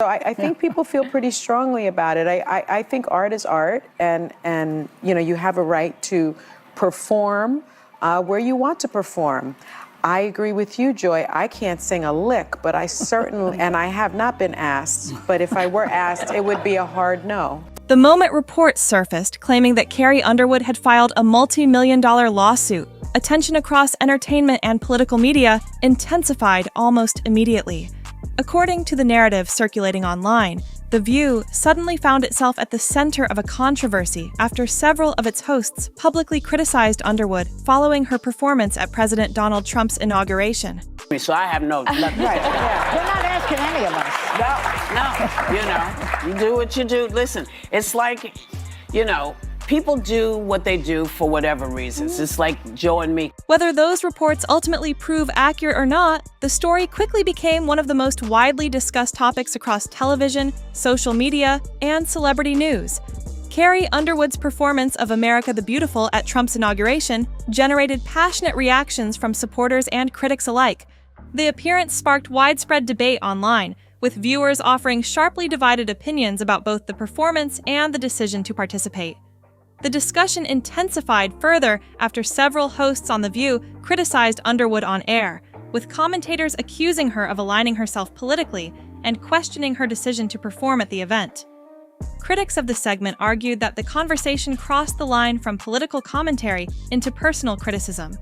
So I think people feel pretty strongly about it. I think art is art, and you know, you have a right to perform where you want to perform. I agree with you, Joy. I can't sing a lick, but I certainly, and I have not been asked, but if I were asked, it would be a hard no. The moment reports surfaced claiming that Carrie Underwood had filed a multi-million-dollar lawsuit. Attention across entertainment and political media intensified almost immediately. According to the narrative circulating online, The View suddenly found itself at the center of a controversy after several of its hosts publicly criticized Underwood following her performance at President Donald Trump's inauguration. So I have no... Right, yeah. We're not asking any of us. No, you know, you do what you do. Listen, it's like, you know, people do what they do for whatever reasons. It's like Joe and me. Whether those reports ultimately prove accurate or not, the story quickly became one of the most widely discussed topics across television, social media, and celebrity news. Carrie Underwood's performance of America the Beautiful at Trump's inauguration generated passionate reactions from supporters and critics alike. The appearance sparked widespread debate online, with viewers offering sharply divided opinions about both the performance and the decision to participate. The discussion intensified further after several hosts on The View criticized Underwood on air, with commentators accusing her of aligning herself politically and questioning her decision to perform at the event. Critics of the segment argued that the conversation crossed the line from political commentary into personal criticism.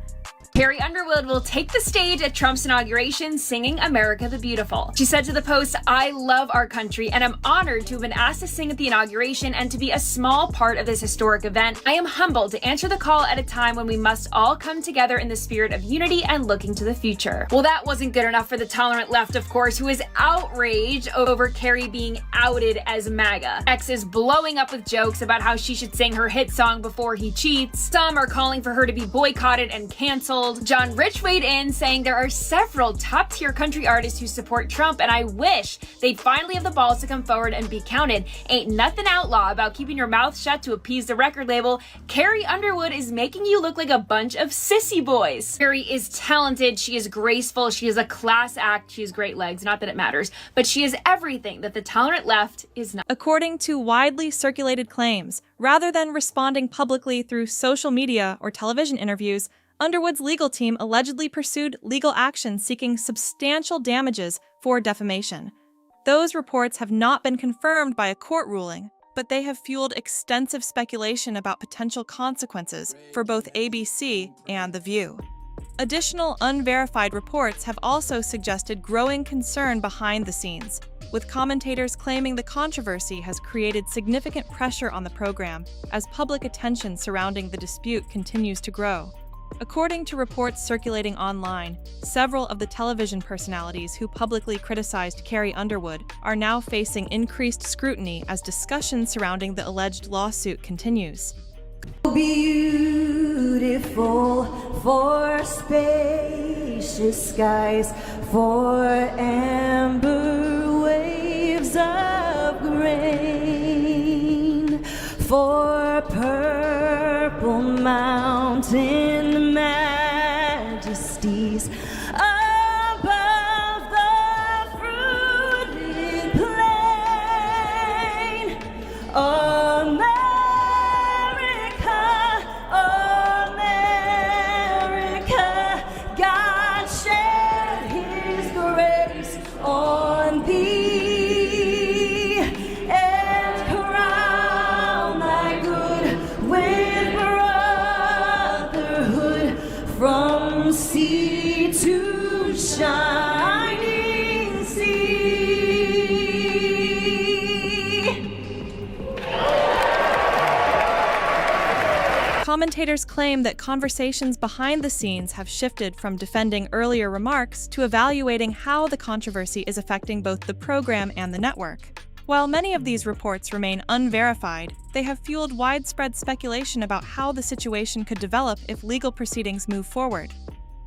Carrie Underwood will take the stage at Trump's inauguration singing America the Beautiful. She said to the Post, "I love our country and I'm honored to have been asked to sing at the inauguration and to be a small part of this historic event. I am humbled to answer the call at a time when we must all come together in the spirit of unity and looking to the future." Well, that wasn't good enough for the tolerant left, of course, who is outraged over Carrie being outed as MAGA. X is blowing up with jokes about how she should sing her hit song Before He Cheats. Some are calling for her to be boycotted and canceled. John Rich weighed in, saying there are several top-tier country artists who support Trump, and I wish they'd finally have the balls to come forward and be counted. Ain't nothing outlaw about keeping your mouth shut to appease the record label. Carrie Underwood is making you look like a bunch of sissy boys. Carrie is talented, she is graceful, she is a class act, she has great legs, not that it matters, but she is everything that the tolerant left is not. According to widely circulated claims, rather than responding publicly through social media or television interviews, Underwood's legal team allegedly pursued legal action seeking substantial damages for defamation. Those reports have not been confirmed by a court ruling, but they have fueled extensive speculation about potential consequences for both ABC and The View. Additional unverified reports have also suggested growing concern behind the scenes, with commentators claiming the controversy has created significant pressure on the program as public attention surrounding the dispute continues to grow. According to reports circulating online, several of the television personalities who publicly criticized Carrie Underwood are now facing increased scrutiny as discussion surrounding the alleged lawsuit continues. Beautiful for spacious skies, for amber waves of grain, for purple mountain majesties above the fruited plain. America, America, God shed His grace on thee and crown thy good with brotherhood from sea to shining sea. Commentators claim that conversations behind the scenes have shifted from defending earlier remarks to evaluating how the controversy is affecting both the program and the network. While many of these reports remain unverified, they have fueled widespread speculation about how the situation could develop if legal proceedings move forward.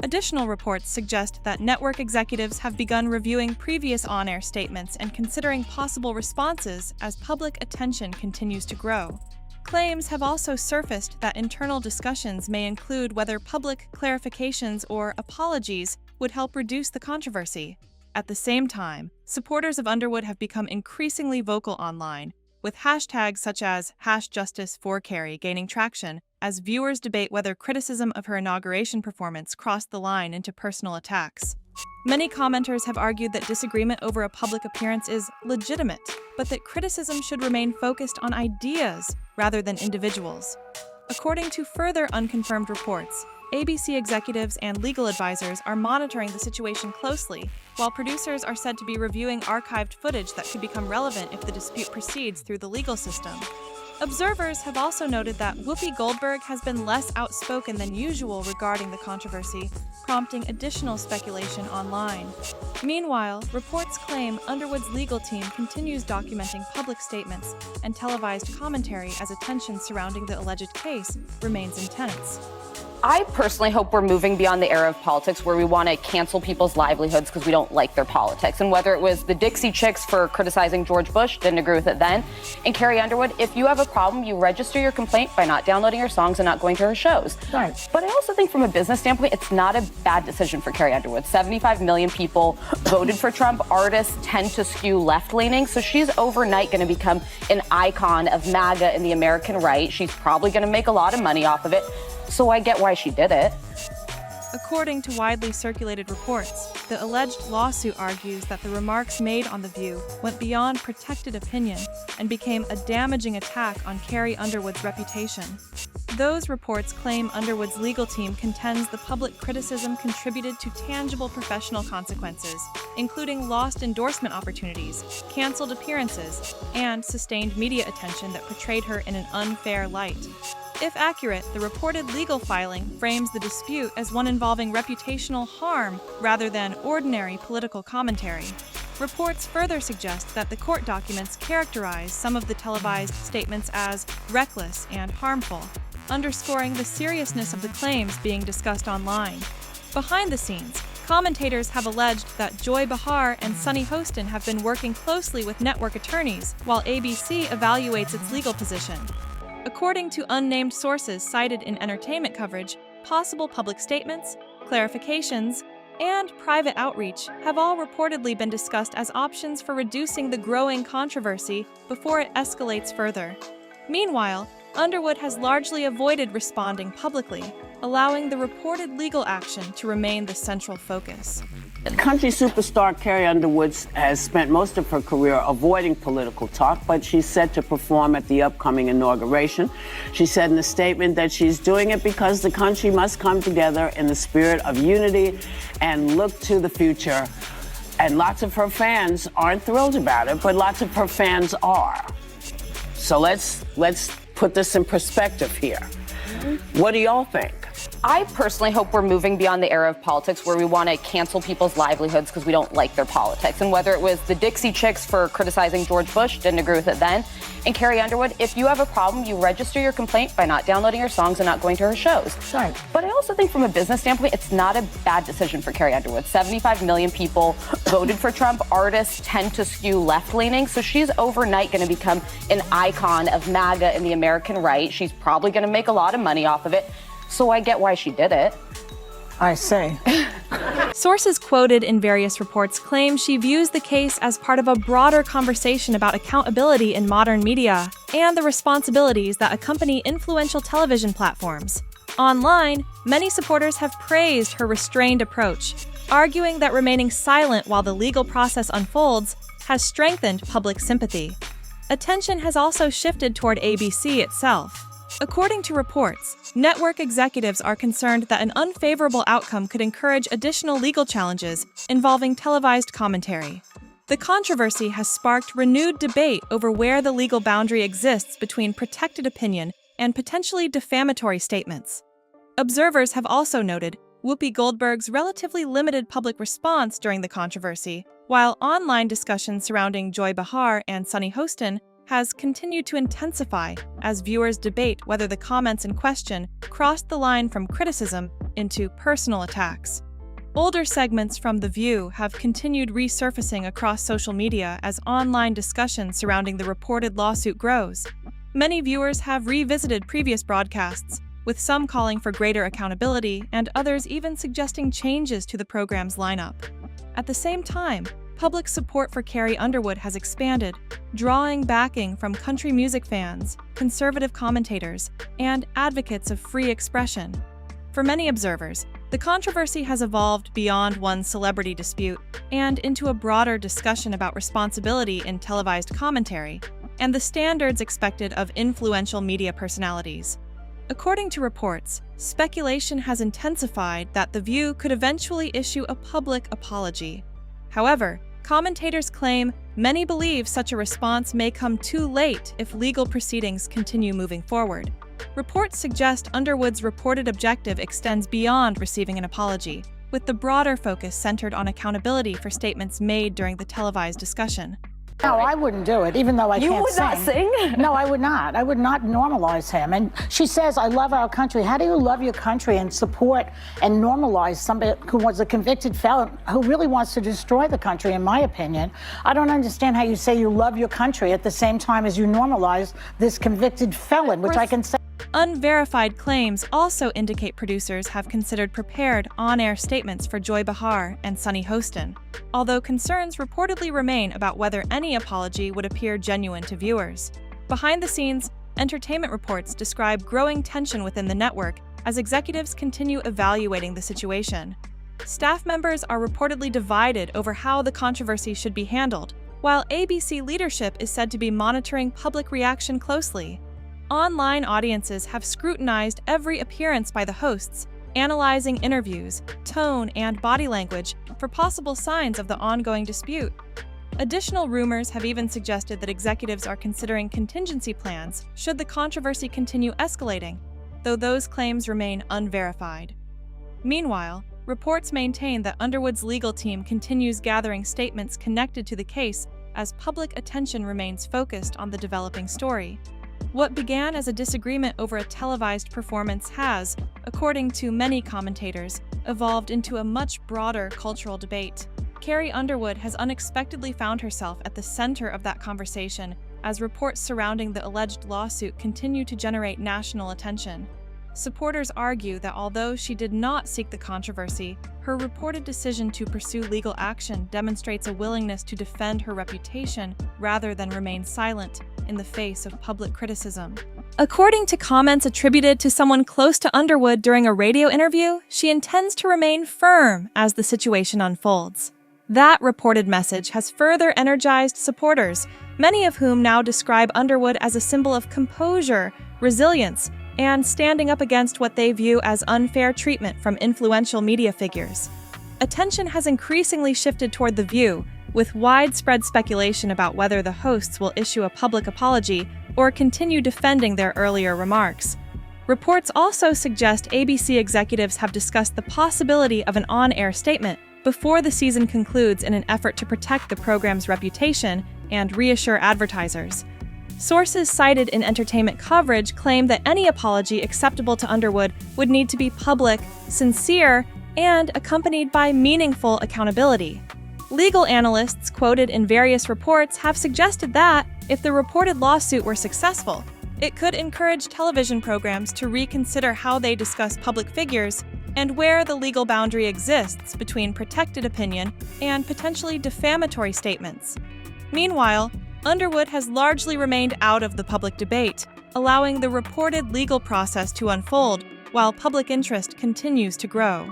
Additional reports suggest that network executives have begun reviewing previous on-air statements and considering possible responses as public attention continues to grow. Claims have also surfaced that internal discussions may include whether public clarifications or apologies would help reduce the controversy. At the same time, supporters of Underwood have become increasingly vocal online, with hashtags such as #JusticeForCarrie gaining traction as viewers debate whether criticism of her inauguration performance crossed the line into personal attacks. Many commenters have argued that disagreement over a public appearance is legitimate, but that criticism should remain focused on ideas rather than individuals. According to further unconfirmed reports, ABC executives and legal advisors are monitoring the situation closely, while producers are said to be reviewing archived footage that could become relevant if the dispute proceeds through the legal system. Observers have also noted that Whoopi Goldberg has been less outspoken than usual regarding the controversy, prompting additional speculation online. Meanwhile, reports claim Underwood's legal team continues documenting public statements and televised commentary as attention surrounding the alleged case remains intense. I personally hope we're moving beyond the era of politics where we want to cancel people's livelihoods because we don't like their politics. And whether it was the Dixie Chicks for criticizing George Bush, didn't agree with it then, and Carrie Underwood, if you have a problem, you register your complaint by not downloading her songs and not going to her shows. Right. But I also think from a business standpoint, it's not a bad decision for Carrie Underwood. 75 million people voted for Trump. Artists tend to skew left-leaning, so she's overnight going to become an icon of MAGA and the American right. She's probably going to make a lot of money off of it. So I get why she did it. According to widely circulated reports, the alleged lawsuit argues that the remarks made on The View went beyond protected opinion and became a damaging attack on Carrie Underwood's reputation. Those reports claim Underwood's legal team contends the public criticism contributed to tangible professional consequences, including lost endorsement opportunities, canceled appearances, and sustained media attention that portrayed her in an unfair light. If accurate, the reported legal filing frames the dispute as one involving reputational harm rather than ordinary political commentary. Reports further suggest that the court documents characterize some of the televised statements as reckless and harmful, underscoring the seriousness of the claims being discussed online. Behind the scenes, commentators have alleged that Joy Behar and Sunny Hostin have been working closely with network attorneys while ABC evaluates its legal position. According to unnamed sources cited in entertainment coverage, possible public statements, clarifications, and private outreach have all reportedly been discussed as options for reducing the growing controversy before it escalates further. Meanwhile, Underwood has largely avoided responding publicly, allowing the reported legal action to remain the central focus. Country superstar Carrie Underwood has spent most of her career avoiding political talk, but she's set to perform at the upcoming inauguration. She said in a statement that she's doing it because the country must come together in the spirit of unity and look to the future. And lots of her fans aren't thrilled about it, but lots of her fans are. So let's put this in perspective here. What do y'all think? I personally hope we're moving beyond the era of politics where we want to cancel people's livelihoods because we don't like their politics. And whether it was the Dixie Chicks for criticizing George Bush, didn't agree with it then, and Carrie Underwood, if you have a problem, you register your complaint by not downloading her songs and not going to her shows. Right. But I also think from a business standpoint, it's not a bad decision for Carrie Underwood. 75 million people voted for Trump. Artists tend to skew left-leaning, so she's overnight going to become an icon of MAGA and the American right. She's probably going to make a lot of money off of it. So I get why she did it. I say. Sources quoted in various reports claim she views the case as part of a broader conversation about accountability in modern media and the responsibilities that accompany influential television platforms. Online, many supporters have praised her restrained approach, arguing that remaining silent while the legal process unfolds has strengthened public sympathy. Attention has also shifted toward ABC itself. According to reports, network executives are concerned that an unfavorable outcome could encourage additional legal challenges involving televised commentary. The controversy has sparked renewed debate over where the legal boundary exists between protected opinion and potentially defamatory statements. Observers have also noted Whoopi Goldberg's relatively limited public response during the controversy, while online discussion surrounding Joy Behar and Sunny Hostin has continued to intensify as viewers debate whether the comments in question crossed the line from criticism into personal attacks. Older segments from The View have continued resurfacing across social media as online discussion surrounding the reported lawsuit grows. Many viewers have revisited previous broadcasts, with some calling for greater accountability and others even suggesting changes to the program's lineup. At the same time, public support for Carrie Underwood has expanded, drawing backing from country music fans, conservative commentators, and advocates of free expression. For many observers, the controversy has evolved beyond one celebrity dispute and into a broader discussion about responsibility in televised commentary and the standards expected of influential media personalities. According to reports, speculation has intensified that The View could eventually issue a public apology. However, commentators claim many believe such a response may come too late if legal proceedings continue moving forward. Reports suggest Underwood's reported objective extends beyond receiving an apology, with the broader focus centered on accountability for statements made during the televised discussion. No, I wouldn't do it, even though I can't sing. You would not sing? No, I would not. I would not normalize him. And she says, I love our country. How do you love your country and support and normalize somebody who was a convicted felon who really wants to destroy the country, in my opinion? I don't understand how you say you love your country at the same time as you normalize this convicted felon, which I can say. Unverified claims also indicate producers have considered prepared on-air statements for Joy Behar and Sunny Hostin, although concerns reportedly remain about whether any apology would appear genuine to viewers. Behind the scenes, entertainment reports describe growing tension within the network as executives continue evaluating the situation. Staff members are reportedly divided over how the controversy should be handled, while ABC leadership is said to be monitoring public reaction closely. Online audiences have scrutinized every appearance by the hosts, analyzing interviews, tone, and body language for possible signs of the ongoing dispute. Additional rumors have even suggested that executives are considering contingency plans should the controversy continue escalating, though those claims remain unverified. Meanwhile, reports maintain that Underwood's legal team continues gathering statements connected to the case as public attention remains focused on the developing story. What began as a disagreement over a televised performance has, according to many commentators, evolved into a much broader cultural debate. Carrie Underwood has unexpectedly found herself at the center of that conversation as reports surrounding the alleged lawsuit continue to generate national attention. Supporters argue that although she did not seek the controversy, her reported decision to pursue legal action demonstrates a willingness to defend her reputation rather than remain silent in the face of public criticism. According to comments attributed to someone close to Underwood during a radio interview, she intends to remain firm as the situation unfolds. That reported message has further energized supporters, many of whom now describe Underwood as a symbol of composure, resilience, and standing up against what they view as unfair treatment from influential media figures. Attention has increasingly shifted toward The View, with widespread speculation about whether the hosts will issue a public apology or continue defending their earlier remarks. Reports also suggest ABC executives have discussed the possibility of an on-air statement before the season concludes in an effort to protect the program's reputation and reassure advertisers. Sources cited in entertainment coverage claim that any apology acceptable to Underwood would need to be public, sincere, and accompanied by meaningful accountability. Legal analysts quoted in various reports have suggested that, if the reported lawsuit were successful, it could encourage television programs to reconsider how they discuss public figures and where the legal boundary exists between protected opinion and potentially defamatory statements. Meanwhile, Underwood has largely remained out of the public debate, allowing the reported legal process to unfold while public interest continues to grow.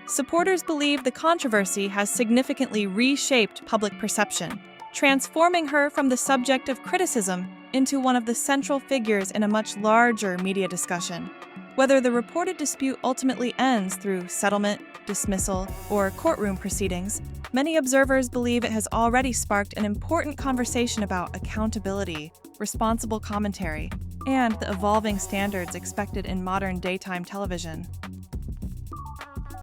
Supporters believe the controversy has significantly reshaped public perception, transforming her from the subject of criticism into one of the central figures in a much larger media discussion. Whether the reported dispute ultimately ends through settlement, dismissal, or courtroom proceedings, many observers believe it has already sparked an important conversation about accountability, responsible commentary, and the evolving standards expected in modern daytime television.